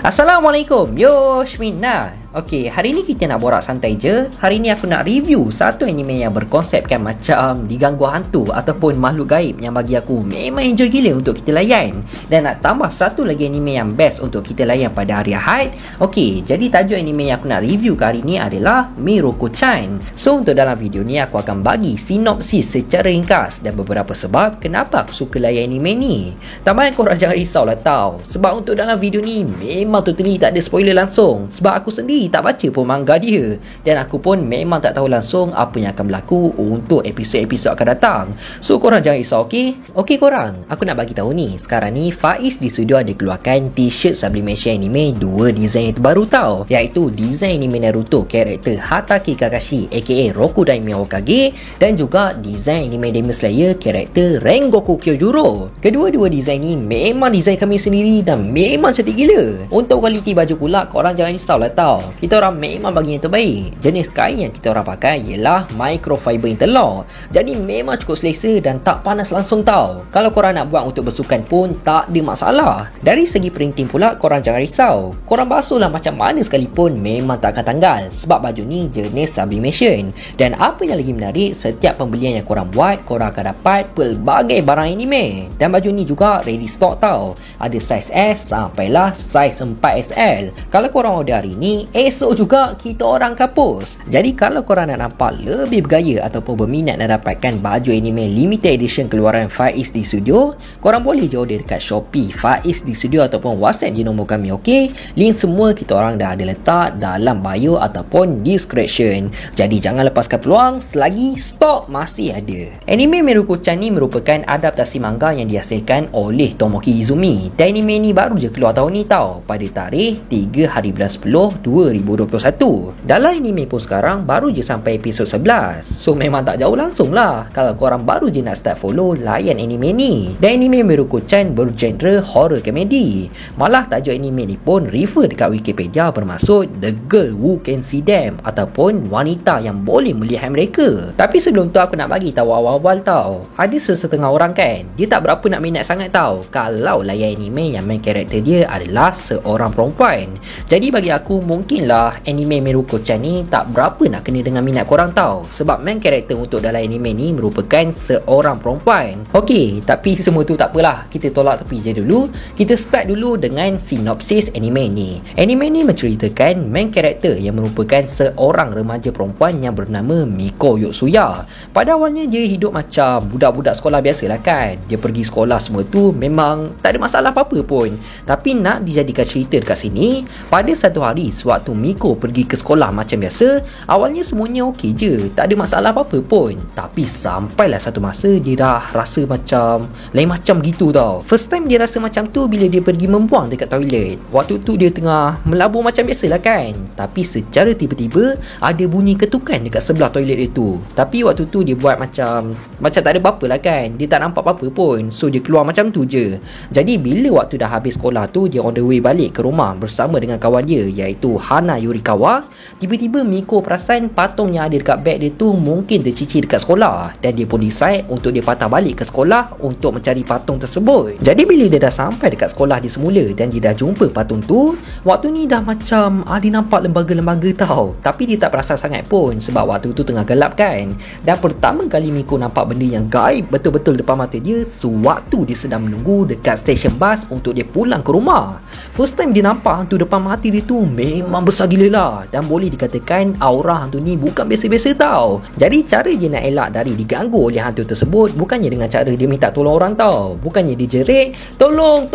Assalamualaikum, Yoshmina. Okey, hari ni kita nak borak santai je. Hari ni aku nak review satu anime yang berkonsepkan macam diganggu hantu ataupun makhluk gaib yang bagi aku memang enjoy gila untuk kita layan. Dan nak tambah satu lagi anime yang best untuk kita layan pada hari Ahad. Okey, jadi tajuk anime yang aku nak review kali ni adalah Miroku-chan. So, untuk dalam video ni aku akan bagi sinopsis secara ringkas dan beberapa sebab kenapa aku suka layan anime ni. Tambahan korang jangan risaulah tau. Sebab untuk dalam video ni memang totally tak ada spoiler langsung. Sebab aku sendiri tak baca pun manga dia. Dan aku pun memang tak tahu langsung apa yang akan berlaku untuk episod-episod akan datang. So korang jangan risau, okey? Okey korang, aku nak bagi tahu ni. Sekarang ni Faiz di studio ada keluarkan t-shirt sublimation anime 2 design yang terbaru tau. Iaitu design anime Naruto karakter Hatake Kakashi aka Rokudaime Hokage. Dan juga design anime Demon Slayer karakter Rengoku Kyojuro. Kedua-dua design ni memang design kami sendiri dan memang cantik gila. Untuk kualiti baju pula korang jangan risaulah tau. Kita orang memang bagi yang terbaik. Jenis kain yang kita orang pakai ialah microfiber interlock. Jadi memang cukup selesa dan tak panas langsung tau. Kalau korang nak buat untuk bersukan pun tak ada masalah. Dari segi printing pula korang jangan risau. Korang basuhlah macam mana sekalipun memang tak akan tanggal. Sebab baju ni jenis sublimation. Dan apa yang lagi menarik, setiap pembelian yang korang buat, korang akan dapat pelbagai barang anime. Dan baju ni juga ready stock tau. Ada saiz S sampailah saiz 4XL. Kalau korang order hari ni, esok juga kita orang kapus. Jadi kalau korang nak nampak lebih bergaya ataupun berminat nak dapatkan baju anime limited edition keluaran Faiz di studio, korang boleh je order dekat Shopee Faiz di studio ataupun WhatsApp je nombor kami, okey? Link semua kita orang dah ada letak dalam bio ataupun description. Jadi jangan lepaskan peluang selagi stok masih ada. Anime Miroku-chan ni merupakan adaptasi manga yang dihasilkan oleh Tomoki Izumi. Dan anime ni baru je keluar tahun ni tau, pada tarikh 3 hari bulan 10 2021. Dalam anime pun sekarang baru je sampai episod 11. So memang tak jauh langsung lah kalau korang baru je nak start follow layan anime ni. Dan anime Miroku-chan bergenre horror komedi. Malah tajuk anime ni pun refer dekat Wikipedia bermaksud The Girl Who Can See Them ataupun wanita yang boleh melihat mereka. Tapi sebelum tu aku nak bagi tahu awal-awal tau. Ada sesetengah orang kan, dia tak berapa nak minat sangat tau kalau layan anime yang main karakter dia adalah seorang perempuan. Jadi bagi aku mungkinlah anime Miroku-chan ni tak berapa nak kena dengan minat korang tau. Sebab main karakter untuk dalam anime ni merupakan seorang perempuan. Okey, tapi semua tu tak apalah, kita tolak tepi je dulu. Kita start dulu dengan sinopsis anime ni. Anime ni menceritakan main karakter yang merupakan seorang remaja perempuan yang bernama Miko Yotsuya. Pada awalnya dia hidup macam budak-budak sekolah biasalah kan. Dia pergi sekolah semua tu memang tak ada masalah apa-apa pun. Tapi nak dijadikan cerita dekat sini, pada satu hari sewaktu Miko pergi ke sekolah macam biasa, awalnya semuanya okey je, tak ada masalah apa-apa pun. Tapi sampailah satu masa dia dah rasa macam lain macam gitu tau. First time dia rasa macam tu bila dia pergi membuang dekat toilet. Waktu tu dia tengah melabur macam biasalah kan. Tapi secara tiba-tiba ada bunyi ketukan dekat sebelah toilet dia tu. Tapi waktu tu dia buat macam tak ada apa-apa lah kan. Dia tak nampak apa-apa pun. So dia keluar macam tu je. Jadi bila waktu dah habis sekolah tu, dia on the way balik ke rumah bersama dengan kawan dia iaitu Hana Yurikawa. Tiba-tiba Miko perasan patung yang ada dekat beg dia tu mungkin tercicir dekat sekolah. Dan dia pun decide untuk dia patah balik ke sekolah untuk mencari patung tersebut. Jadi bila dia dah sampai dekat sekolah dia semula dan dia dah jumpa patung tu, waktu ni dah macam dia nampak lembaga-lembaga tau. Tapi dia tak perasan sangat pun sebab waktu tu tengah gelap kan. Dan pertama kali Miko nampak benda yang gaib betul-betul depan mata dia sewaktu dia sedang menunggu dekat stesen bas untuk dia pulang ke rumah. First time dia nampak hantu depan mata dia tu memang besar gila lah. Dan boleh dikatakan aura hantu ni bukan biasa-biasa tau. Jadi cara dia nak elak dari diganggu oleh hantu tersebut bukannya dengan cara dia minta tolong orang tau. Bukannya dia jerit, tolong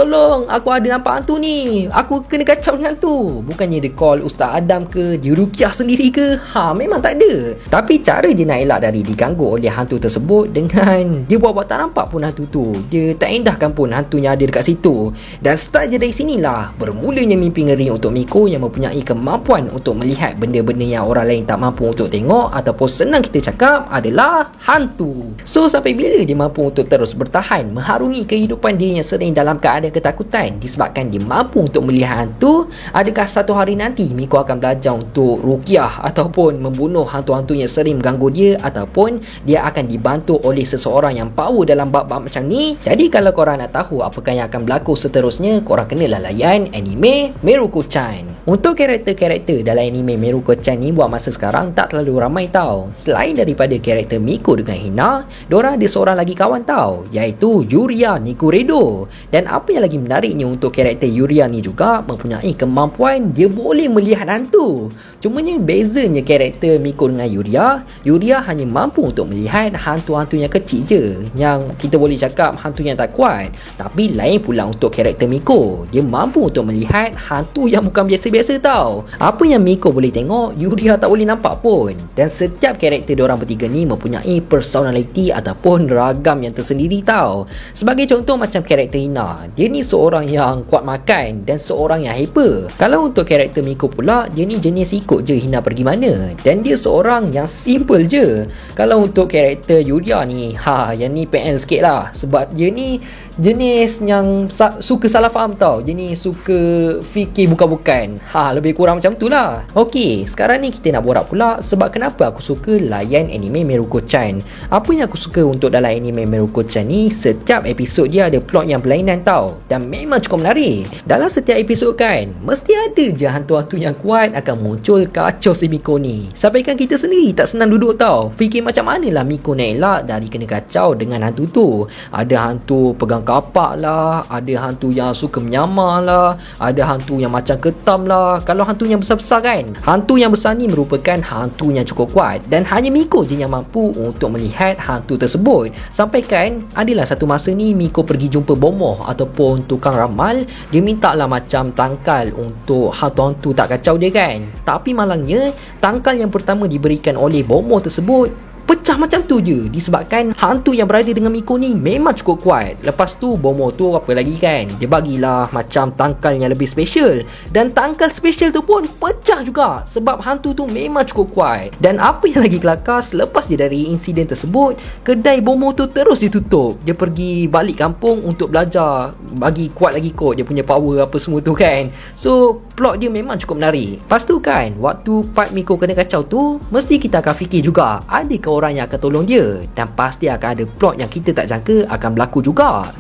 aku ada nampak hantu ni, aku kena kacau dengan hantu. Bukannya dia call Ustaz Adam ke, dia rukiah sendiri ke. Memang tak ada. Tapi cara dia nak elak dari diganggu oleh hantu tersebut dengan dia buat tak nampak pun hantu tu. Dia tak indahkan pun hantunya ada dekat situ. Dan start je dari sinilah bermulanya mimpi ngeri untuk Miko yang mempunyai kemampuan kemampuan untuk melihat benda-benda yang orang lain tak mampu untuk tengok, ataupun senang kita cakap adalah hantu. So sampai bila dia mampu untuk terus bertahan mengharungi kehidupan dia yang sering dalam keadaan ketakutan disebabkan dia mampu untuk melihat hantu? Adakah satu hari nanti Miko akan belajar untuk ruqyah ataupun membunuh hantu-hantu yang sering mengganggu dia, ataupun dia akan dibantu oleh seseorang yang power dalam bab-bab macam ni? Jadi kalau korang nak tahu apakah yang akan berlaku seterusnya, korang kenalah layan anime Miruko-chan. Untuk karakter-karakter dalam anime Miruko-chan ni buat masa sekarang tak terlalu ramai tau. Selain daripada karakter Miko dengan Hina, diorang ada seorang lagi kawan tau, iaitu Yuria Nikuredo. Dan apa yang lagi menariknya untuk karakter Yuria ni juga mempunyai kemampuan dia boleh melihat hantu. Cumanya bezanya karakter Miko dengan Yuria hanya mampu untuk melihat hantu-hantu yang kecil je, yang kita boleh cakap hantu yang tak kuat. Tapi lain pula untuk karakter Miko, dia mampu untuk melihat hantu yang bukan biasa-biasa tau. Apa yang Miko boleh tengok, Yuria tak boleh nampak pun. Dan setiap karakter diorang bertiga ni mempunyai personality ataupun ragam yang tersendiri tau. Sebagai contoh macam karakter Hina, dia ni seorang yang kuat makan dan seorang yang hyper. Kalau untuk karakter Miko pula, dia ni jenis ikut je Hina pergi mana, dan dia seorang yang simple je. Kalau untuk karakter Yuria ni, yang ni PL sikit lah, sebab dia ni jenis yang suka salah faham tau. Dia ni suka fikir bukan-bukan. Lebih kurang macam tu lah. Okey, sekarang ni kita nak borak pula sebab kenapa aku suka layan anime Miruko-chan. Apa yang aku suka untuk dalam anime Miruko-chan ni, setiap episod dia ada plot yang berlainan tau, dan memang cukup menarik. Dalam setiap episod kan, mesti ada je hantu-hantu yang kuat akan muncul kacau si Miko ni. Sampaikan kita sendiri tak senang duduk tau, fikir macam manalah Miko nak elak dari kena kacau dengan hantu tu. Ada hantu pegang kapak lah, ada hantu yang suka menyamar lah, ada hantu yang macam ketam lah. Kalau hantu yang besar-besar kan, hantu yang besar ni merupakan hantu yang cukup kuat, dan hanya Miko je yang mampu untuk melihat hantu tersebut. Sampaikan adalah satu masa ni Miko pergi jumpa bomoh ataupun tukang ramal. Dia minta lah macam tangkal untuk hantu-hantu tak kacau dia kan. Tapi malangnya tangkal yang pertama diberikan oleh bomoh tersebut pecah macam tu je, disebabkan hantu yang berada dengan Miko ni memang cukup kuat. Lepas tu bomoh tu apa lagi kan, dia bagilah macam tangkal yang lebih special, dan tangkal special tu pun pecah juga sebab hantu tu memang cukup kuat. Dan apa yang lagi kelakar, selepas dia dari insiden tersebut, kedai bomoh tu terus ditutup. Dia pergi balik kampung untuk belajar bagi kuat lagi kot dia punya power apa semua tu kan. So plot dia memang cukup menarik. Lepas tu kan, waktu part Miko kena kacau tu, mesti kita akan fikir juga adakah orang yang akan tolong dia, dan pasti akan ada plot yang kita tak jangka akan berlaku juga.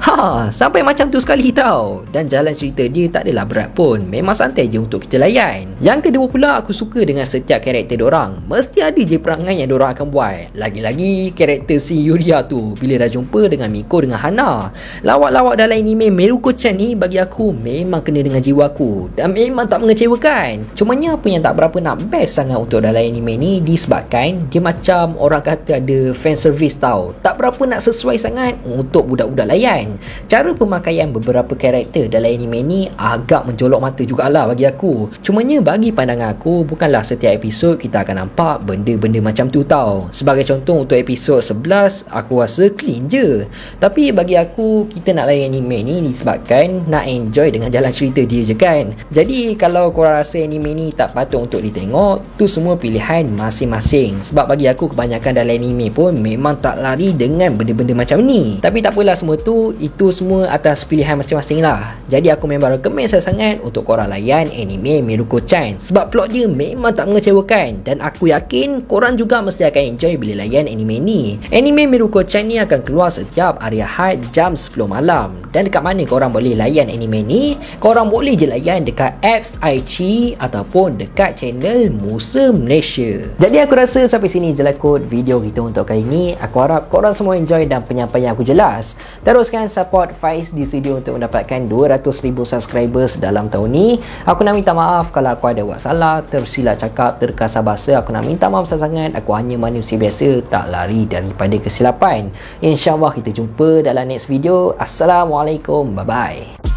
Sampai macam tu sekali tau. Dan jalan cerita dia tak adalah berat pun, memang santai je untuk kita layan. Yang kedua pula, aku suka dengan setiap karakter diorang, mesti ada je perangai yang diorang akan buat. Lagi-lagi karakter si Yuria tu, bila dah jumpa dengan Miko dengan Hana, lawak-lawak dalam anime Miruko-chan ni bagi aku memang kena dengan jiwaku, dan memang tak mengecewakan. Cumanya apa yang tak berapa nak best sangat untuk dalam anime ni, disebabkan dia macam orang kata ada fan service tau, tak berapa nak sesuai sangat untuk budak-budak layan. Cara pemakaian beberapa karakter dalam anime ni agak menjolok mata jugalah bagi aku. Cumanya bagi pandangan aku, bukanlah setiap episod kita akan nampak benda-benda macam tu tau. Sebagai contoh untuk episod 11, aku rasa clean je. Tapi bagi aku, kita nak layan anime ni disebabkan nak enjoy dengan jalan cerita dia je kan. Jadi kalau korang rasa anime ni tak patut untuk ditengok, tu semua pilihan masing-masing. Sebab bagi aku kebanyakan dalam anime pun memang tak lari dengan benda-benda macam ni. Tapi tak apalah, semua tu, itu semua atas pilihan masing-masing lah. Jadi aku memang recommend sangat untuk korang layan anime Miruko-chan, sebab plot dia memang tak mengecewakan, dan aku yakin korang juga mesti akan enjoy bila layan anime ni. Anime Miruko-chan ni akan keluar setiap hari Ahad jam 10 malam. Dan dekat mana korang boleh layan anime ni? Korang boleh je layan dekat apps iQIYI ataupun dekat channel Musa Malaysia. Jadi aku rasa sampai sini je lah kot video kita untuk kali ni. Aku harap korang semua enjoy dan penyampaian aku jelas. Teruskan support Faiz di studio untuk mendapatkan 200,000 subscribers dalam tahun ni. Aku nak minta maaf kalau aku ada buat salah, tersilap cakap, terkasar bahasa. Aku nak minta maaf sangat. Aku hanya manusia biasa, tak lari daripada kesilapan. InsyaAllah kita jumpa dalam next video. Assalamualaikum, bye bye.